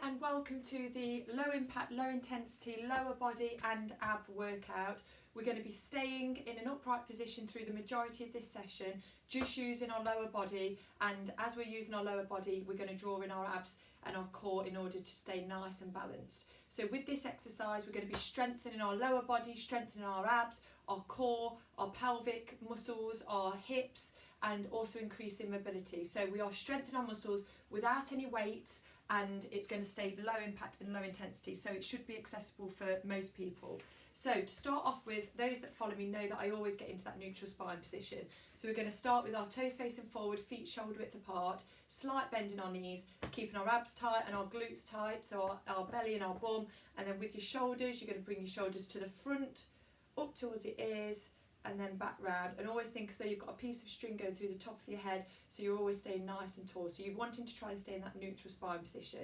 and welcome to the low impact, low intensity, lower body and ab workout. We're going to be staying in an upright position through the majority of this session, just using our lower body, and as we're using our lower body, we're going to draw in our abs and our core in order to stay nice and balanced. So with this exercise, we're going to be strengthening our lower body, strengthening our abs, our core, our pelvic muscles, our hips, and also increasing mobility. So we are strengthening our muscles without any weights, and it's going to stay low impact and low intensity, so it should be accessible for most people. So to start off with, those that follow me know that I always get into that neutral spine position. So we're going to start with our toes facing forward, feet shoulder width apart, slight bend in our knees, keeping our abs tight and our glutes tight, so our belly and our bum. And then with your shoulders, you're going to bring your shoulders to the front, up towards your ears, and then back round. And always think as though you've got a piece of string going through the top of your head, so you're always staying nice and tall. So you're wanting to try and stay in that neutral spine position.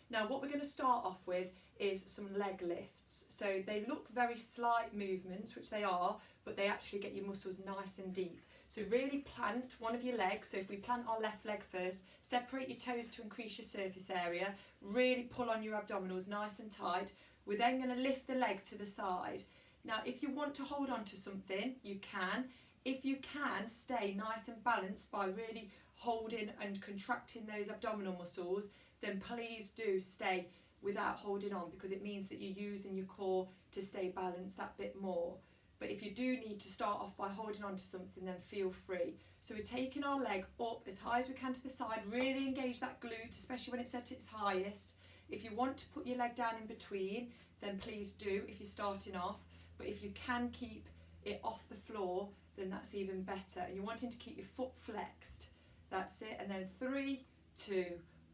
Now what we're going to start off with is some leg lifts. So they look very slight movements, which they are, but they actually get your muscles nice and deep. So really plant one of your legs. So if we plant our left leg first, separate your toes to increase your surface area, really pull on your abdominals nice and tight. We're then going to lift the leg to the side. Now, if you want to hold on to something, you can. If you can, stay nice and balanced by really holding and contracting those abdominal muscles, then please do stay without holding on, because it means that you're using your core to stay balanced that bit more. But if you do need to start off by holding on to something, then feel free. So we're taking our leg up as high as we can to the side, really engage that glute, especially when it's at its highest. If you want to put your leg down in between, then please do if you're starting off. But if you can keep it off the floor, then that's even better. And you're wanting to keep your foot flexed. That's it. And then 3, 2,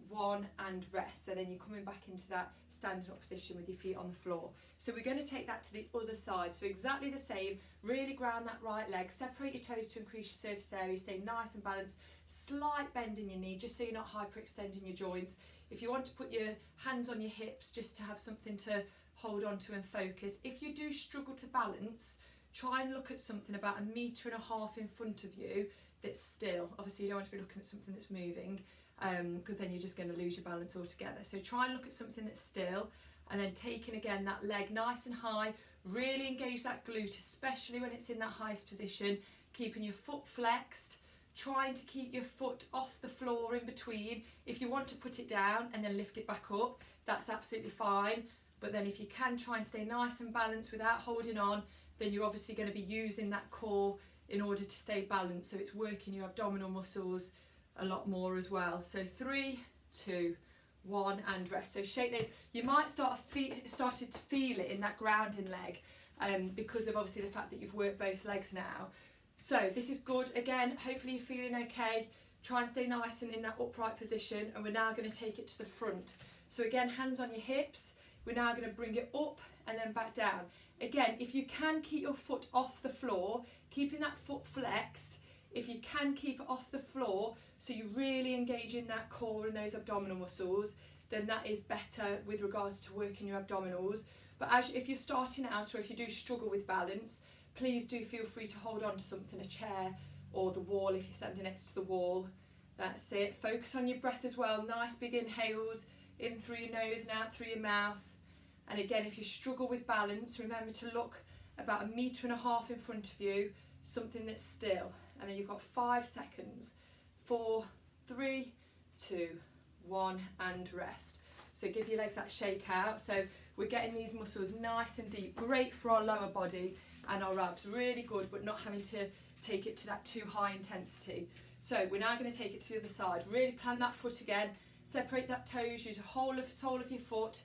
1, and rest. So then you're coming back into that standing up position with your feet on the floor. So we're going to take that to the other side. So exactly the same. Really ground that right leg. Separate your toes to increase your surface area. Stay nice and balanced. Slight bend in your knee, just so you're not hyperextending your joints. If you want to put your hands on your hips, just to have something to hold on to and focus. If you do struggle to balance, try and look at something about 1.5 meters in front of you that's still. Obviously you don't want to be looking at something that's moving, because then you're just going to lose your balance altogether. So try and look at something that's still, and then taking again that leg nice and high, really engage that glute, especially when it's in that highest position, keeping your foot flexed, trying to keep your foot off the floor in between. If you want to put it down and then lift it back up, that's absolutely fine. But then if you can try and stay nice and balanced without holding on, then you're obviously going to be using that core in order to stay balanced. So it's working your abdominal muscles a lot more as well. So 3, 2, 1, and rest. So shake those. You might started to feel it in that grounding leg, because of obviously the fact that you've worked both legs now. So this is good. Again, hopefully you're feeling okay. Try and stay nice and in that upright position. And we're now going to take it to the front. So again, hands on your hips. We're now going to bring it up and then back down. Again, if you can keep your foot off the floor, keeping that foot flexed, if you can keep it off the floor, so you're really engaging that core and those abdominal muscles, then that is better with regards to working your abdominals. But if you're starting out, or if you do struggle with balance, please do feel free to hold on to something, a chair or the wall if you're standing next to the wall. That's it. Focus on your breath as well. Nice big inhales in through your nose and out through your mouth. And again, if you struggle with balance, remember to look about 1.5 meters in front of you, something that's still. And then you've got 5 seconds. 4, 3, 2, 1, and rest. So give your legs that shake out. So we're getting these muscles nice and deep. Great for our lower body and our abs. Really good, but not having to take it to that too high intensity. So we're now going to take it to the other side. Really plant that foot again. Separate that toes. Use the whole of sole of your foot.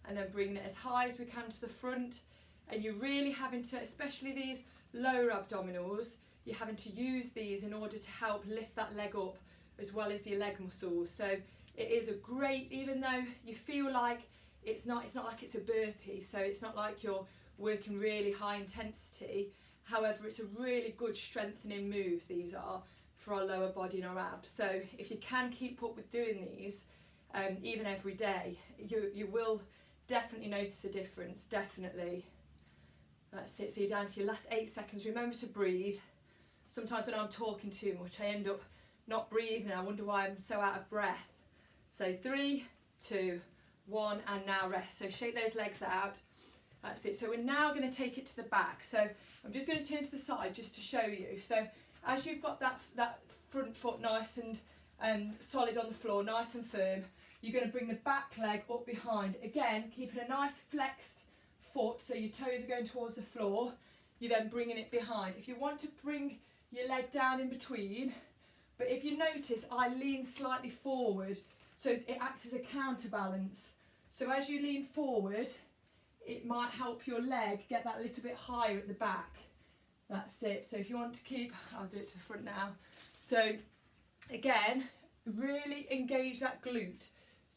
And then bringing it as high as we can to the front. And you're really having to, especially these lower abdominals, you're having to use these in order to help lift that leg up as well as your leg muscles. So it is a great, even though you feel like it's not like it's a burpee, so it's not like you're working really high intensity. However, it's a really good strengthening moves, these are, for our lower body and our abs. So if you can keep up with doing these, even every day, you will definitely notice a difference, definitely. That's it, so you're down to your last 8 seconds. Remember to breathe. Sometimes when I'm talking too much, I end up not breathing. I wonder why I'm so out of breath. So 3, 2, 1, and now rest. So shake those legs out. That's it. So we're now going to take it to the back. So I'm just going to turn to the side just to show you. So as you've got that front foot nice and solid on the floor, nice and firm, you're going to bring the back leg up behind. Again, keeping a nice flexed foot, so your toes are going towards the floor. You're then bringing it behind. If you want to bring your leg down in between, but if you notice, I lean slightly forward, so it acts as a counterbalance. So as you lean forward, it might help your leg get that little bit higher at the back. That's it. So if you want to keep, I'll do it to the front now. So again, really engage that glute.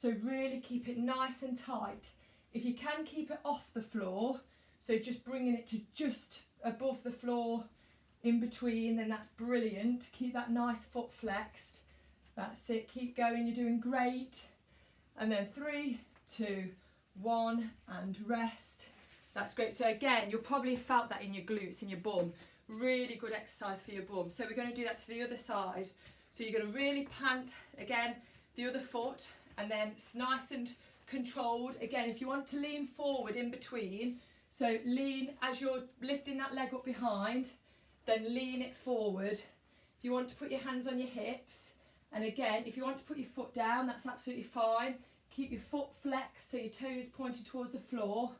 So really keep it nice and tight. If you can, keep it off the floor, so just bringing it to just above the floor, in between, then that's brilliant. Keep that nice foot flexed. That's it. Keep going. You're doing great. And then 3, 2, 1, and rest. That's great. So again, you'll probably have felt that in your glutes, in your bum. Really good exercise for your bum. So we're going to do that to the other side. So you're going to really plant, again, the other foot, and then it's nice and controlled. Again, if you want to lean forward in between, so lean as you're lifting that leg up behind, then lean it forward. If you want to put your hands on your hips, and again, if you want to put your foot down, that's absolutely fine. Keep your foot flexed, so your toes pointed towards the floor.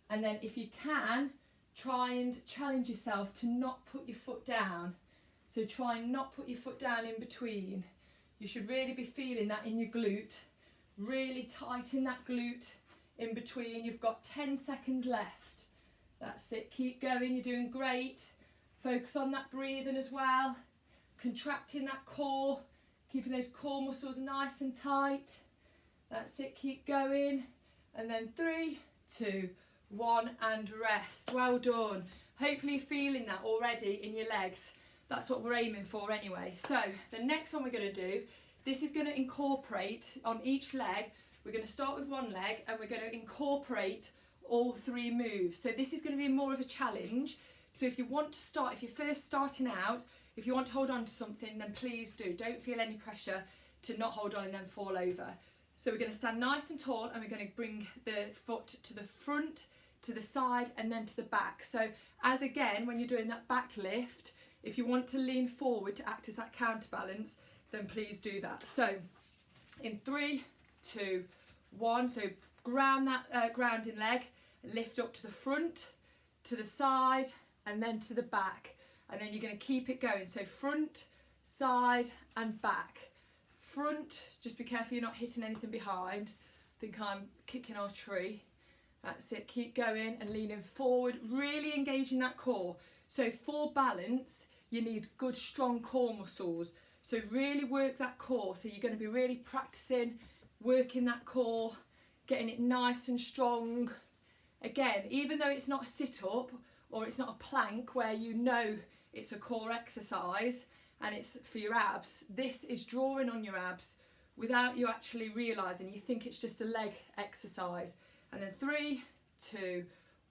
And then if you can, try and challenge yourself to not put your foot down. So try and not put your foot down in between. You should really be feeling that in your glute. Really tighten that glute in between. You've got 10 seconds left. That's it. Keep going. You're doing great. Focus on that breathing as well. Contracting that core. Keeping those core muscles nice and tight. That's it. Keep going. And then 3, 2, 1, and rest. Well done. Hopefully you're feeling that already in your legs. That's what we're aiming for anyway. So the next one we're going to do, this is going to incorporate on each leg. We're going to start with one leg and we're going to incorporate all 3 moves. So this is going to be more of a challenge. So if you want to start, if you're first starting out, if you want to hold on to something, then please do. Don't feel any pressure to not hold on and then fall over. So we're going to stand nice and tall and we're going to bring the foot to the front, to the side, and then to the back. So as again, when you're doing that back lift, if you want to lean forward to act as that counterbalance, then please do that. So in 3, 2, 1, so ground that grounding leg, lift up to the front, to the side, and then to the back. And then you're going to keep it going. So front, side, and back. Front, just be careful you're not hitting anything behind. I think I'm kicking our tree. That's it. Keep going and leaning forward, really engaging that core. So for balance, you need good, strong core muscles. So really work that core. So you're going to be really practicing, working that core, getting it nice and strong. Again, even though it's not a sit-up or it's not a plank where you know it's a core exercise and it's for your abs, this is drawing on your abs without you actually realising. You think it's just a leg exercise. And then 3, 2,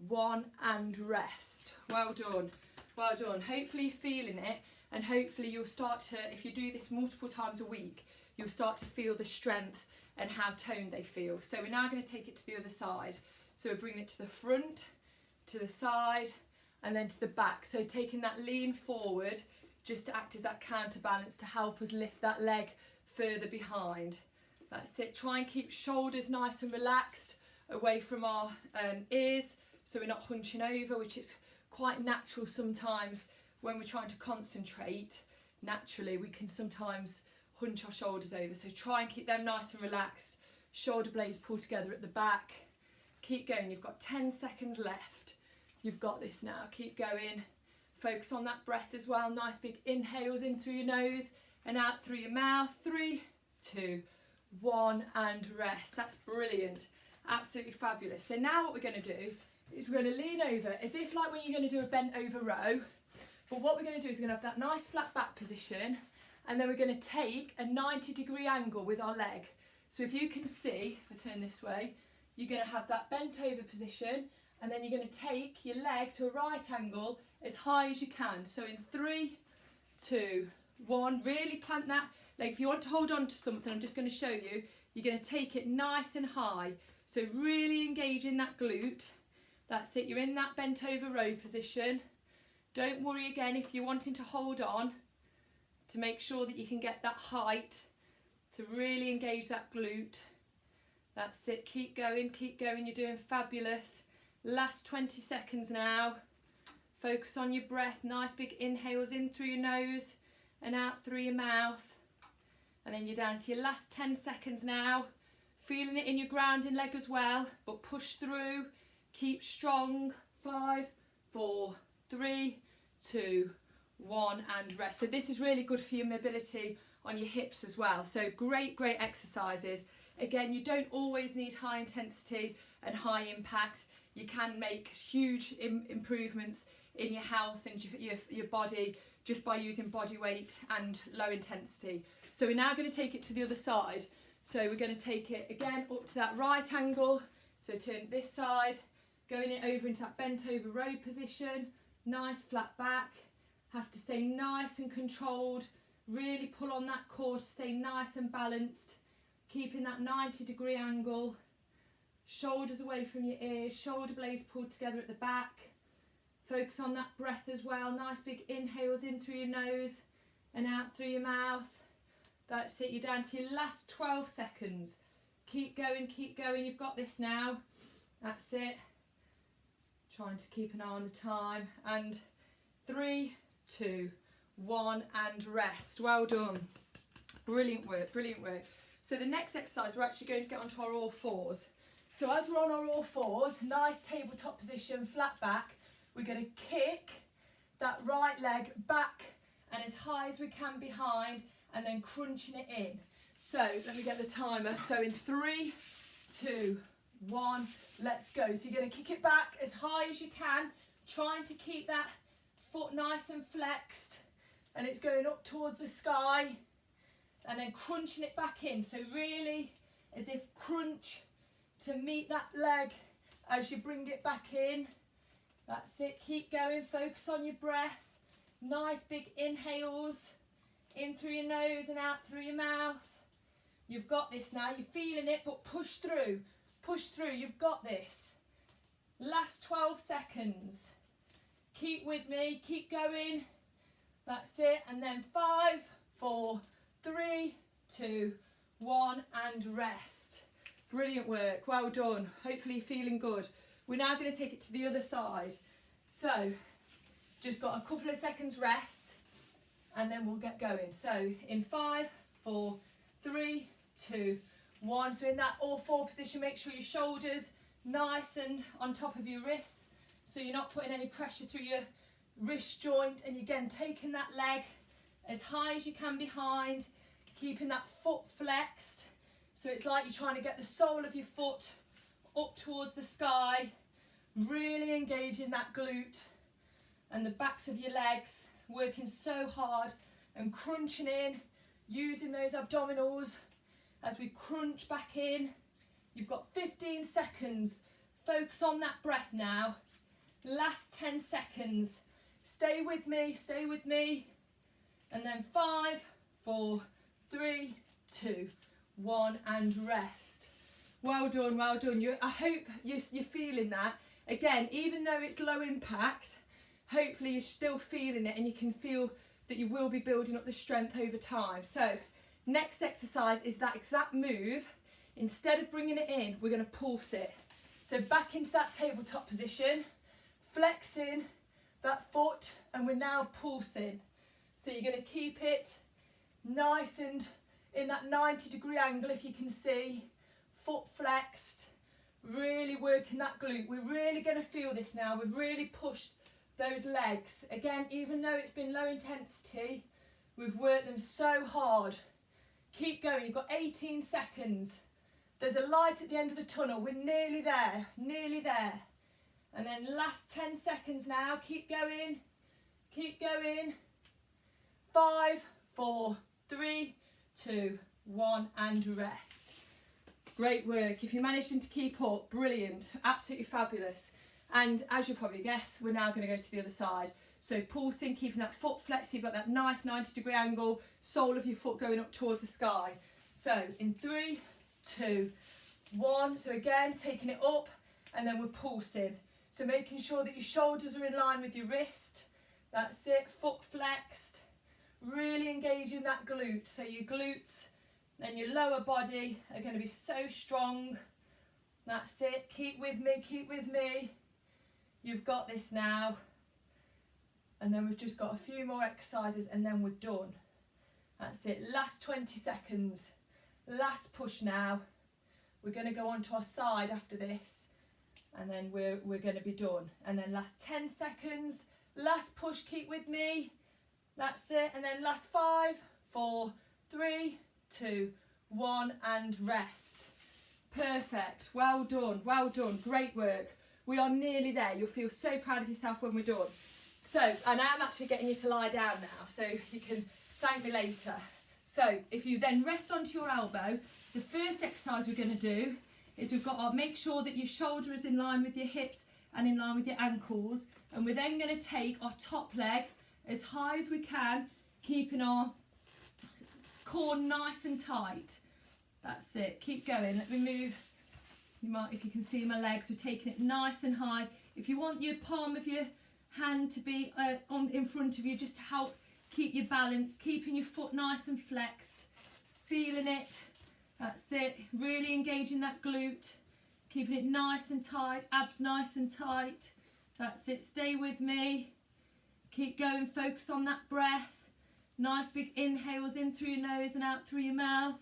1, and rest. Well done. Well done. Hopefully you're feeling it, and hopefully you'll start to, if you do this multiple times a week, you'll start to feel the strength and how toned they feel. So we're now going to take it to the other side. So we're bringing it to the front, to the side, and then to the back. So taking that lean forward just to act as that counterbalance to help us lift that leg further behind. That's it. Try and keep shoulders nice and relaxed away from our ears, so we're not hunching over, which is quite natural sometimes when we're trying to concentrate. Naturally, we can sometimes hunch our shoulders over, so try and keep them nice and relaxed. Shoulder blades pulled together at the back. Keep going. You've got 10 seconds left. You've got this now. Keep going. Focus on that breath as well. Nice big inhales in through your nose and out through your mouth. 3, 2, 1, and rest. That's brilliant. Absolutely fabulous. So now what we're going to do is we're going to lean over as if like when you're going to do a bent over row. But what we're going to do is we're going to have that nice flat back position, and then we're going to take a 90-degree angle with our leg. So if you can see, if I turn this way, you're going to have that bent over position, and then you're going to take your leg to a right angle as high as you can. So in 3, 2, 1, really plant that leg. If you want to hold on to something, I'm just going to show you, you're going to take it nice and high. So really engaging that glute. That's it, you're in that bent over row position. Don't worry again if you're wanting to hold on, to make sure that you can get that height, to really engage that glute. That's it, keep going, you're doing fabulous. Last 20 seconds now. Focus on your breath, nice big inhales in through your nose and out through your mouth. And then you're down to your last 10 seconds now. Feeling it in your grounding leg as well, but push through, keep strong. 5, 4, 3, 2, 1, and rest. So this is really good for your mobility on your hips as well. So great exercises. Again, you don't always need high intensity and high impact. You can make huge improvements in your health and your body just by using body weight and low intensity. So we're now going to take it to the other side. So we're going to take it again up to that right angle. So turn this side, going it over into that bent over row position. Nice flat back. Have to stay nice and controlled. Really pull on that core to stay nice and balanced. Keeping that 90-degree angle. Shoulders away from your ears. Shoulder blades pulled together at the back. Focus on that breath as well. Nice big inhales in through your nose and out through your mouth. That's it, you're down to your last 12 seconds. Keep going, you've got this now. That's it. Trying to keep an eye on the time. And 3, 2, 1, and rest. Well done. Brilliant work. So the next exercise, we're actually going to get onto our all fours. So as we're on our all fours, nice tabletop position, flat back, we're going to kick that right leg back and as high as we can behind, and then crunching it in. So let me get the timer. So in 3, 2, 1, let's go. So you're going to kick it back as high as you can, trying to keep that foot nice and flexed, and it's going up towards the sky, and then crunching it back in. So really as if crunch to meet that leg as you bring it back in. That's it, keep going, focus on your breath. Nice big inhales in through your nose and out through your mouth. You've got this now, you're feeling it, but push through, you've got this. Last 12 seconds. Keep with me, keep going. That's it, and then 5, 4, 3, 2, 1, and rest. Brilliant work, well done. Hopefully you're feeling good. We're now going to take it to the other side. So, just got a couple of seconds rest, and then we'll get going. So, in 5, 4, 3, 2, 1. So in that all four position, make sure your shoulders nice and on top of your wrists, so you're not putting any pressure through your wrist joint. And again, taking that leg as high as you can behind, keeping that foot flexed. So it's like you're trying to get the sole of your foot up towards the sky, really engaging that glute and the backs of your legs, working so hard and crunching in, using those abdominals as we crunch back in. You've got 15 seconds. Focus on that breath now. Last 10 seconds. Stay with me. And then 5, 4, 3, 2, 1, and rest. Well done. I hope you're feeling that. Again, even though it's low impact, hopefully you're still feeling it, and you can feel that you will be building up the strength over time. So next exercise is that exact move. Instead of bringing it in, we're going to pulse it. So back into that tabletop position, flexing that foot, and we're now pulsing. So you're going to keep it nice and in that 90-degree angle, if you can see, foot flexed, really working that glute. We're really going to feel this now. We've really pushed those legs. Again, even though it's been low intensity, we've worked them so hard. Keep going, you've got 18 seconds. There's a light at the end of the tunnel. We're nearly there. And then last 10 seconds now. Keep going. 5, 4, 3, 2, 1, and rest. Great work. If you're managing to keep up, brilliant. Absolutely fabulous. And as you'll probably guess, we're now going to go to the other side. So pulsing, keeping that foot flexed, you've got that nice 90-degree angle, sole of your foot going up towards the sky. So in 3, 2, 1. So again, taking it up, and then we're pulsing. So making sure that your shoulders are in line with your wrist. That's it, foot flexed. Really engaging that glute. So your glutes and your lower body are going to be so strong. That's it, keep with me, keep with me. You've got this now. And then we've just got a few more exercises and then we're done. That's it, last 20 seconds. Last push now. We're going to go on to our side after this. And then we're going to be done. And then last 10 seconds. Last push, keep with me. That's it. And then last 5, 4, 3, 2, 1 and rest. Perfect. Well done. Well done. Great work. We are nearly there. You'll feel so proud of yourself when we're done. So, and I'm actually getting you to lie down now, so you can thank me later. So, if you then rest onto your elbow, the first exercise we're going to do is we've got to make sure that your shoulder is in line with your hips and in line with your ankles. And we're then going to take our top leg as high as we can, keeping our core nice and tight. That's it. Keep going. Let me move. You might, if you can see my legs, we're taking it nice and high. If you want your palm of your hand to be in front of you, just to help keep your balance, keeping your foot nice and flexed, feeling it. That's it. Really engaging that glute, keeping it nice and tight, abs nice and tight. That's it. Stay with me. Keep going. Focus on that breath. Nice big inhales in through your nose and out through your mouth.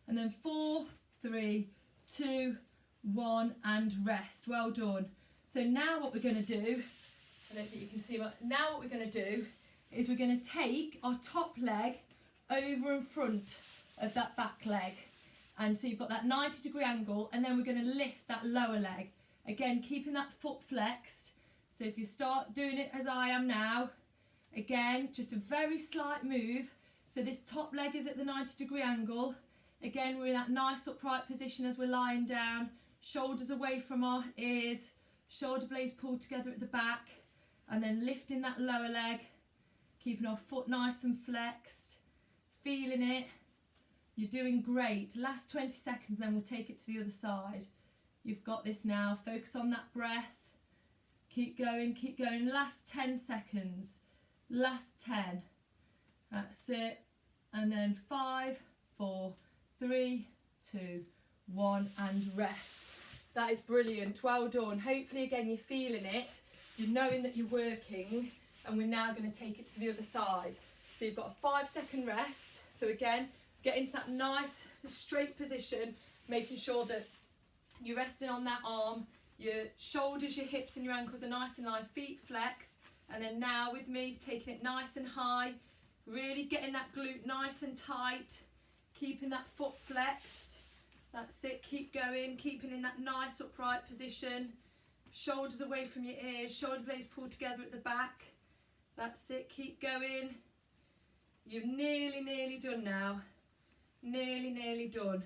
And then 4, 3, 2, 1 and rest. Well done. So now what we're going to do, I don't think you can see now what we're going to do is we're going to take our top leg over in front of that back leg. And so you've got that 90-degree angle, and then we're going to lift that lower leg. Again, keeping that foot flexed. So if you start doing it as I am now, again, just a very slight move. So this top leg is at the 90-degree angle. Again, we're in that nice upright position as we're lying down. Shoulders away from our ears. Shoulder blades pulled together at the back. And then lifting that lower leg. Keeping our foot nice and flexed. Feeling it. You're doing great. Last 20 seconds, then we'll take it to the other side. You've got this now. Focus on that breath. Keep going, keep going. Last 10 seconds. Last 10. That's it. And then 5, 4, 3, 2, 1 and rest. That is brilliant. Well done. Hopefully again you're feeling it. You're knowing that you're working, and we're now going to take it to the other side. So you've got a 5-second rest. So again, get into that nice straight position, making sure that you're resting on that arm. Your shoulders, your hips and your ankles are nice in line, feet flexed. And then now with me, taking it nice and high, really getting that glute nice and tight, keeping that foot flexed. That's it, keep going, keeping in that nice upright position. Shoulders away from your ears, shoulder blades pulled together at the back. That's it, keep going. You're nearly done now. Nearly done.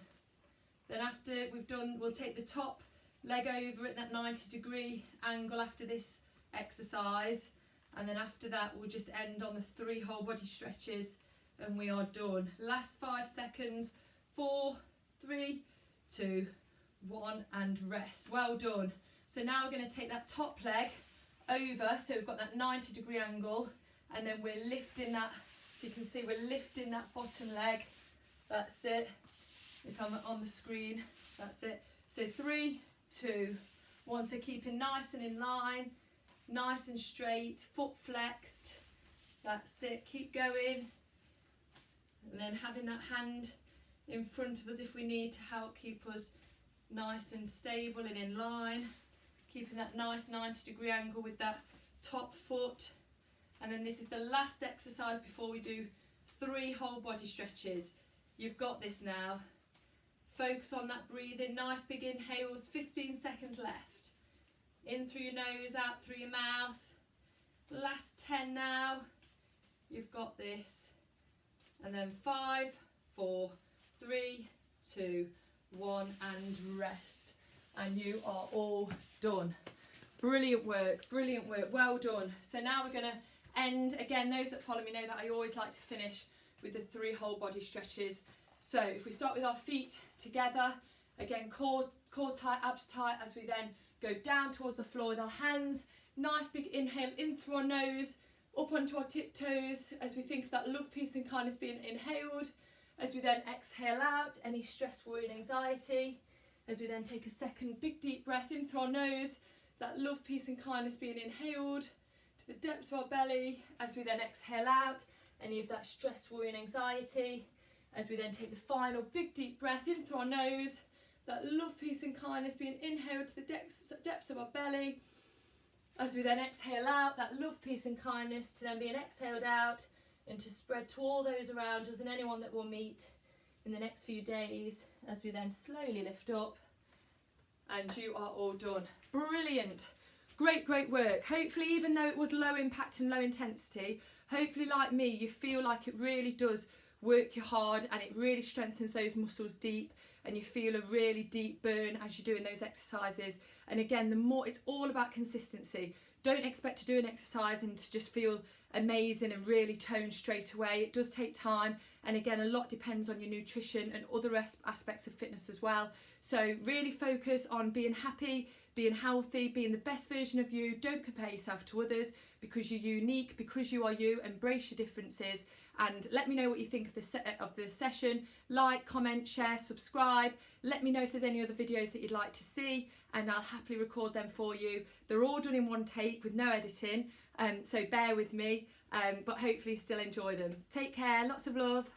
Then after we've done, we'll take the top leg over at that 90-degree angle after this exercise. And then after that, we'll just end on the 3 whole body stretches and we are done. Last 5 seconds. 4, 3, 2, 1 and rest. Well done. So now we're going to take that top leg over. So we've got that 90-degree angle, and then we're lifting that, if you can see, we're lifting that bottom leg. That's it. If I'm on the screen, that's it. So 3, 2, 1. So keeping nice and in line, nice and straight, foot flexed. That's it. Keep going. And then having that hand in front of us if we need to help keep us nice and stable and in line. Keeping that nice 90-degree angle with that top foot. And then this is the last exercise before we do 3 whole body stretches. You've got this now. Focus on that breathing, nice big inhales, 15 seconds left. In through your nose, out through your mouth. Last 10 now. You've got this. And then 5, 4, 3, 2, 1 and rest. And you are all done. Brilliant work, well done. So now we're going to end, again, those that follow me know that I always like to finish with the 3 whole body stretches. So if we start with our feet together, Again, core tight, abs tight, as we then go down towards the floor with our hands. Nice big inhale in through our nose, up onto our tiptoes, as we think of that love, peace and kindness being inhaled. As we then exhale out any stress, worry and anxiety. As we then take a second big deep breath in through our nose, that love, peace and kindness being inhaled to the depths of our belly. As we then exhale out any of that stress, worry and anxiety. As we then take the final big deep breath in through our nose, that love, peace and kindness being inhaled to the depths of our belly. As we then exhale out, that love, peace and kindness to then being exhaled out and to spread to all those around us and anyone that we'll meet in the next few days, as we then slowly lift up. And you are all done. Brilliant. Great work. Hopefully, even though it was low impact and low intensity, hopefully like me, you feel like it really does work you hard and it really strengthens those muscles deep, and you feel a really deep burn as you're doing those exercises. And again, the more, it's all about consistency. Don't expect to do an exercise and to just feel amazing and really toned straight away. It does take time, and again, a lot depends on your nutrition and other aspects of fitness as well. So really focus on being happy, being healthy, being the best version of you. Don't compare yourself to others, because you're unique, because you are you. Embrace your differences, and let me know what you think of the session. Like, comment, share, subscribe. Let me know if there's any other videos that you'd like to see, and I'll happily record them for you. They're all done in one take with no editing, so bear with me, but hopefully you still enjoy them. Take care, lots of love.